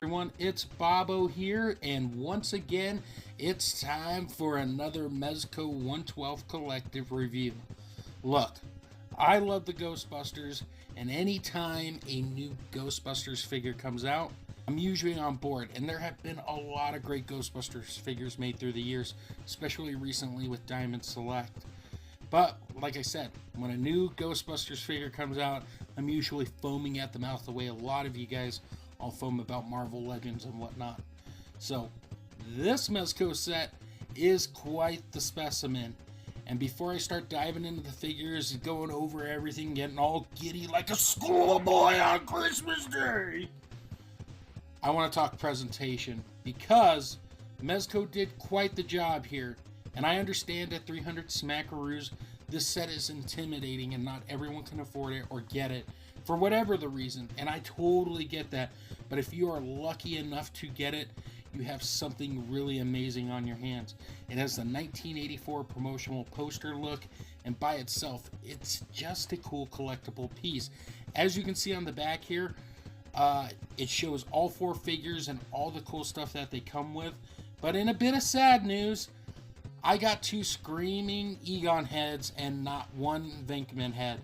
Everyone, it's Bobo here, and once again, it's time for another Mezco 112 Collective review. Look, I love the Ghostbusters, and anytime a new Ghostbusters figure comes out, I'm usually on board, and there have been a lot of great Ghostbusters figures made through the years, especially recently with Diamond Select. But, like I said, when a new Ghostbusters figure comes out, I'm usually foaming at the mouth the way a lot of you guys all foam about Marvel Legends and whatnot. So, this Mezco set is quite the specimen. And before I start diving into the figures and going over everything, getting all giddy like a schoolboy on Christmas Day, I want to talk presentation because Mezco did quite the job here. And I understand at 300 smackaroos, this set is intimidating and not everyone can afford it or get it for whatever the reason. And I totally get that. But if you are lucky enough to get it, you have something really amazing on your hands. It has the 1984 promotional poster look, and by itself, it's just a cool collectible piece. As you can see on the back here, it shows all four figures and all the cool stuff that they come with. But in a bit of sad news, I got two screaming Egon heads and not one Venkman head.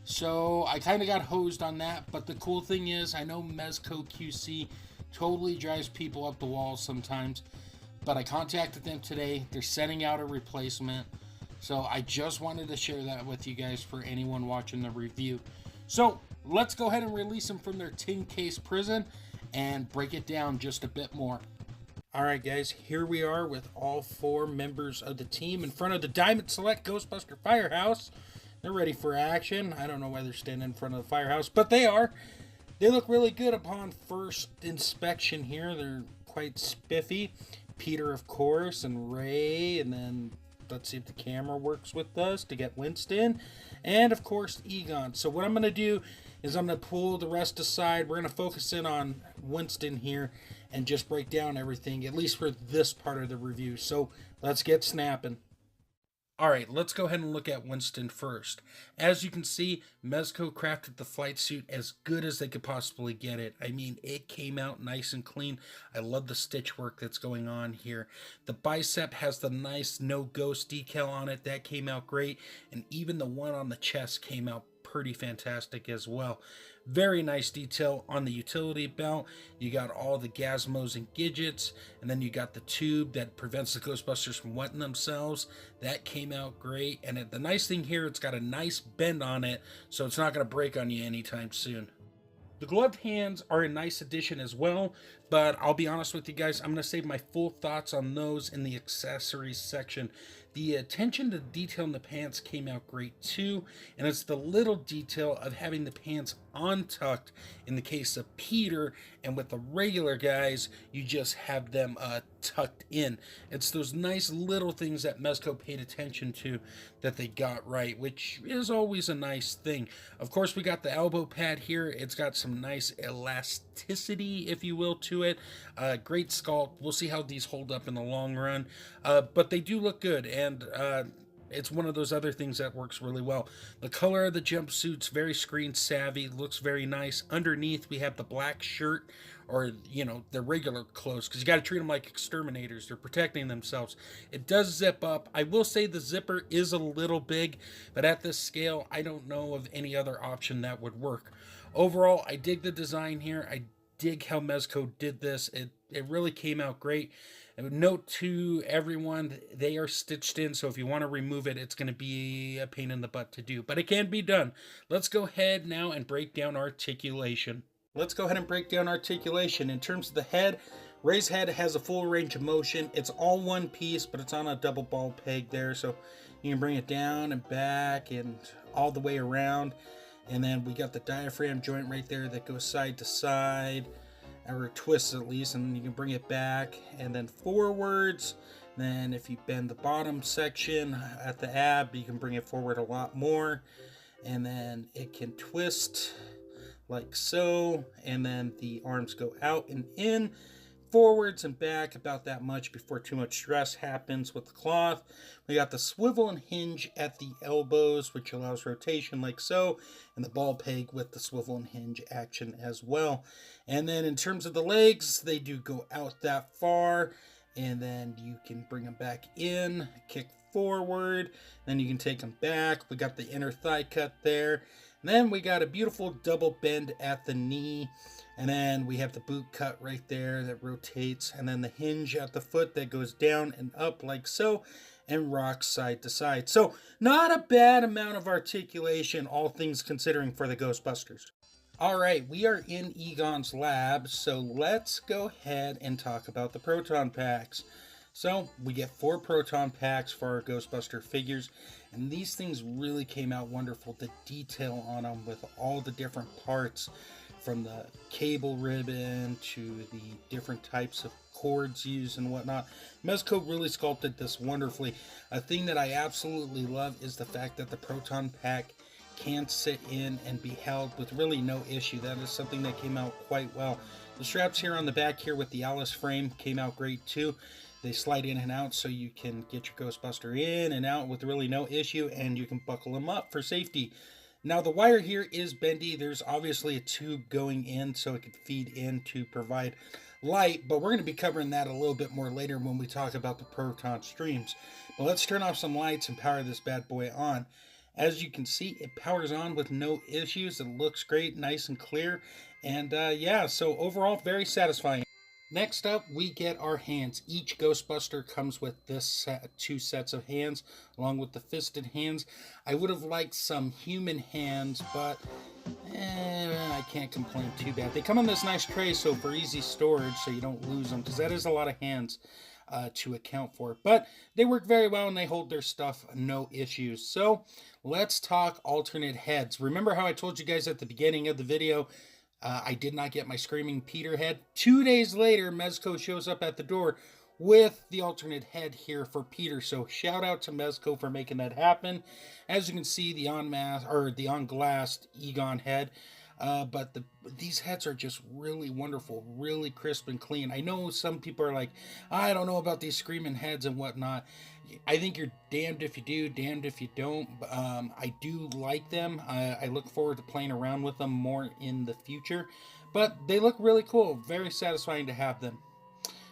So I kind of got hosed on that, but the cool thing is I know Mezco QC totally drives people up the wall sometimes, but I contacted them today. They're sending out a replacement. So I just wanted to share that with you guys for anyone watching the review. So let's go ahead and release them from their tin case prison and break it down just a bit more. Alright guys, here we are with all four members of the team in front of the Diamond Select Ghostbuster Firehouse. They're ready for action. I don't know why they're standing in front of the firehouse, but they are. They look really good upon first inspection here. They're quite spiffy. Peter, of course, and Ray, and then let's see if the camera works with us to get Winston, and of course Egon. So what I'm going to do is I'm going to pull the rest aside. We're going to focus in on Winston here and just break down everything, at least for this part of the review. So let's get snapping. Alright, let's go ahead and look at Winston first. As you can see, Mezco crafted the flight suit as good as they could possibly get it. I mean, it came out nice and clean. I love the stitch work that's going on here. The bicep has the nice no ghost decal on it. That came out great. And even the one on the chest came out pretty fantastic as well. Very nice detail on the utility belt. You got all the gizmos and gadgets, and then you got the tube that prevents the Ghostbusters from wetting themselves. That came out great. And the nice thing here, it's got a nice bend on it, so it's not going to break on you anytime soon. The gloved hands are a nice addition as well, but I'll be honest with you guys, I'm going to save my full thoughts on those in the accessories section. The attention to detail in the pants came out great too, and it's the little detail of having the pants untucked in the case of Peter, and with the regular guys, you just have them tucked in. It's those nice little things that Mezco paid attention to that they got right, which is always a nice thing. Of course, we got the elbow pad here. It's got some nice elasticity, if you will, to it. Great sculpt. We'll see how these hold up in the long run, but they do look good, and it's one of those other things that works really well. The color of the jumpsuit's very screen savvy, looks very nice. Underneath, we have the black shirt, or, you know, the regular clothes, because you got to treat them like exterminators. They're protecting themselves. It does zip up. I will say the zipper is a little big, but at this scale, I don't know of any other option that would work. Overall, I dig the design here. I dig how Mezco did this. It really came out great. And note to everyone, they are stitched in, so if you want to remove it, it's going to be a pain in the butt to do. But it can be done. Let's go ahead now and break down articulation. Let's go ahead and break down articulation. In terms of the head, Ray's head has a full range of motion. It's all one piece, but it's on a double ball peg there, so you can bring it down and back and all the way around. And then we got the diaphragm joint right there that goes side to side, or twists at least, and you can bring it back and then forwards. Then if you bend the bottom section at the ab, you can bring it forward a lot more, and then it can twist like so, and then the arms go out and in. forwards and back about that much before too much stress happens with the cloth. We got the swivel and hinge at the elbows, which allows rotation like so, and the ball peg with the swivel and hinge action as well. And then in terms of the legs, they do go out that far, and then you can bring them back in, kick forward, then you can take them back. We got the inner thigh cut there. And then we got a beautiful double bend at the knee. And then we have the boot cut right there that rotates. And then the hinge at the foot that goes down and up like so and rocks side to side. So not a bad amount of articulation, all things considering, for the Ghostbusters. All right, we are in Egon's lab, so let's go ahead and talk about the Proton Packs. So we get 4 Proton Packs for our Ghostbuster figures, and these things really came out wonderful. The detail on them with all the different parts, from the cable ribbon to the different types of cords used and whatnot. Mezco really sculpted this wonderfully. A thing that I absolutely love is the fact that the Proton Pack can sit in and be held with really no issue. That is something that came out quite well. The straps here on the back here with the Alice frame came out great too. They slide in and out so you can get your Ghostbuster in and out with really no issue, and you can buckle them up for safety. Now the wire here is bendy. There's obviously a tube going in so it could feed in to provide light, but we're going to be covering that a little bit more later when we talk about the Proton streams. But let's turn off some lights and power this bad boy on. As you can see, it powers on with no issues. It looks great, nice and clear, and yeah, so overall very satisfying. Next up, we get our hands. Each Ghostbuster comes with this set, 2 sets of hands, along with the fisted hands. I would have liked some human hands, but I can't complain too bad. They come in this nice tray, so for easy storage, so you don't lose them, because that is a lot of hands to account for. But they work very well, and they hold their stuff, no issues. So let's talk alternate heads. Remember how I told you guys at the beginning of the video, I did not get my Screaming Peter head. 2 days later, Mezco shows up at the door with the alternate head here for Peter. So shout out to Mezco for making that happen. As you can see, the on glass Egon head. But these heads are just really wonderful, really crisp and clean. I know some people are like, I don't know about these screaming heads and whatnot. I think you're damned if you do, damned if you don't. I do like them. I look forward to playing around with them more in the future. But they look really cool. Very satisfying to have them.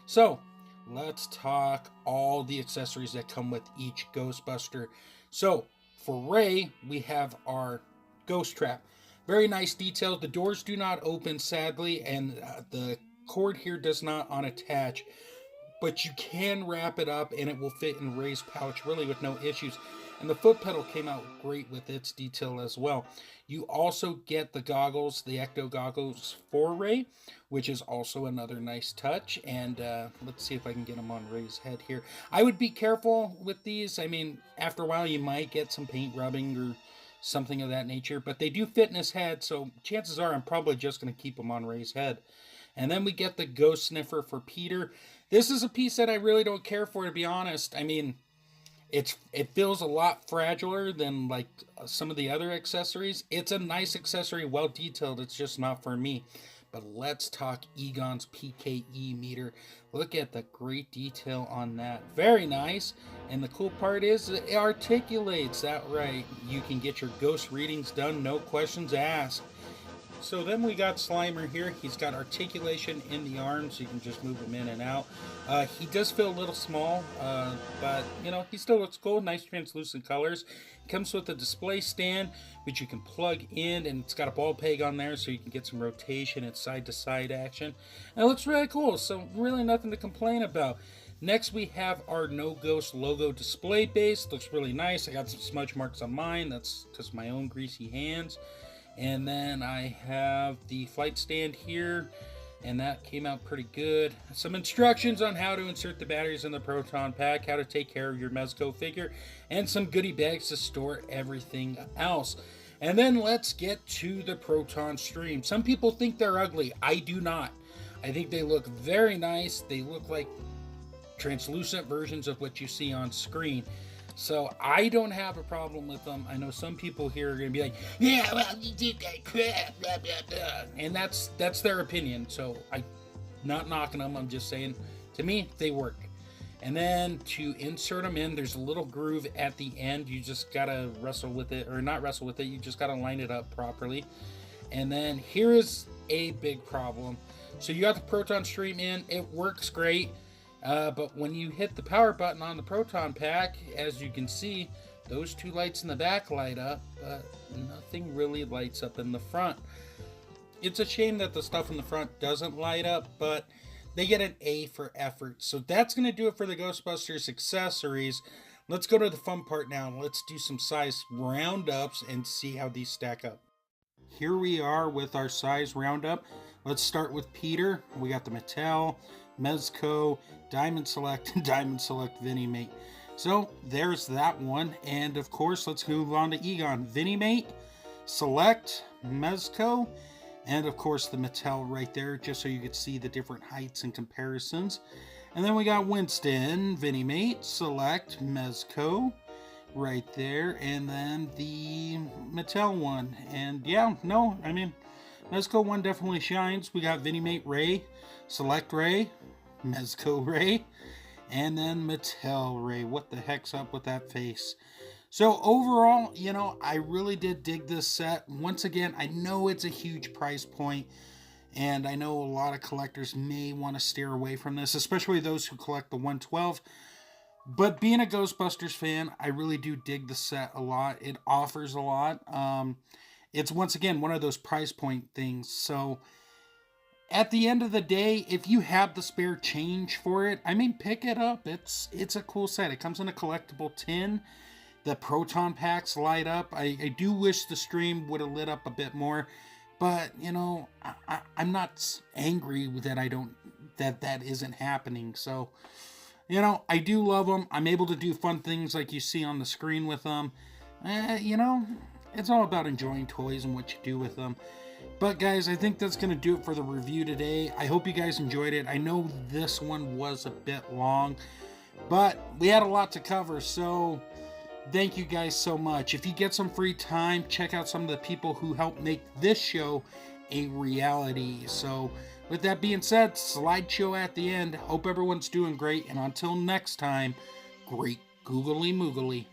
So let's talk all the accessories that come with each Ghostbuster. So for Ray, we have our Ghost Trap. Very nice detail. The doors do not open, sadly, and the cord here does not unattach. But you can wrap it up and it will fit in Ray's pouch really with no issues. And the foot pedal came out great with its detail as well. You also get the goggles, the Ecto goggles for Ray, which is also another nice touch. And let's see if I can get them on Ray's head here. I would be careful with these. I mean, after a while you might get some paint rubbing or something of that nature. But they do fit in his head, so chances are I'm probably just going to keep them on Ray's head. And then we get the Ghost Sniffer for Peter. This is a piece that I really don't care for, to be honest. I mean, it feels a lot fragiler than like some of the other accessories. It's a nice accessory, well detailed. It's just not for me. But let's talk Egon's PKE meter. Look at the great detail on that. Very nice. And the cool part is it articulates. That right. You can get your ghost readings done, no questions asked. So then we got Slimer here. He's got articulation in the arms, so you can just move him in and out. He does feel a little small, but, you know, he still looks cool. Nice translucent colors. Comes with a display stand, which you can plug in, and it's got a ball peg on there, so you can get some rotation and side-to-side action. And it looks really cool, so really nothing to complain about. Next, we have our No Ghost logo display base. Looks really nice. I got some smudge marks on mine. That's because of my own greasy hands. And then I have the flight stand here, and that came out pretty good. Some instructions on how to insert the batteries in the Proton Pack, how to take care of your Mezco figure, and some goodie bags to store everything else. And then let's get to the Proton stream. Some people think they're ugly. I do not. I think they look very nice. They look like translucent versions of what you see on screen. So I don't have a problem with them. I know some people here are going to be like, yeah, well, you did that crap, blah, blah, blah. And that's their opinion. So not knocking them, I'm just saying, to me, they work. And then to insert them in, there's a little groove at the end. You just gotta wrestle with it, or not wrestle with it, you just gotta line it up properly. And then here is a big problem. So you got the Proton Stream in, it works great, but when you hit the power button on the Proton Pack, as you can see, those two lights in the back light up, but nothing really lights up in the front. It's a shame that the stuff in the front doesn't light up, but they get an A for effort. So that's going to do it for the Ghostbusters accessories. Let's go to the fun part now. Let's do some size roundups and see how these stack up. Here we are with our size roundup. Let's start with Peter. We got the Mattel, Mezco, Diamond Select, and Diamond Select Vinnie Mate. So there's that one. And of course, let's move on to Egon. Vinnie Mate, Select, Mezco, and of course the Mattel right there, just so you could see the different heights and comparisons. And then we got Winston, Vinnie Mate, Select, Mezco right there, and then the Mattel one. And yeah, no, I mean, Mezco one definitely shines. We got Vinnie Mate Ray, Select Ray, Mezco Ray, and then Mattel Ray. What the heck's up with that face? So overall, you know, I really did dig this set. Once again, I know it's a huge price point, and I know a lot of collectors may want to steer away from this, especially those who collect the 112. But being a Ghostbusters fan, I really do dig the set a lot. It offers a lot. It's, once again, one of those price point things. So at the end of the day, if you have the spare change for it, I mean, pick it up. It's a cool set. It comes in a collectible tin. The Proton Packs light up. I do wish the stream would have lit up a bit more, but you know, I'm not angry that that isn't happening. So, you know, I do love them. I'm able to do fun things like you see on the screen with them. You know, it's all about enjoying toys and what you do with them. But guys, I think that's going to do it for the review today. I hope you guys enjoyed it. I know this one was a bit long, but we had a lot to cover, so thank you guys so much. If you get some free time, check out some of the people who helped make this show a reality. So with that being said, slideshow at the end. Hope everyone's doing great. And until next time, great googly moogly.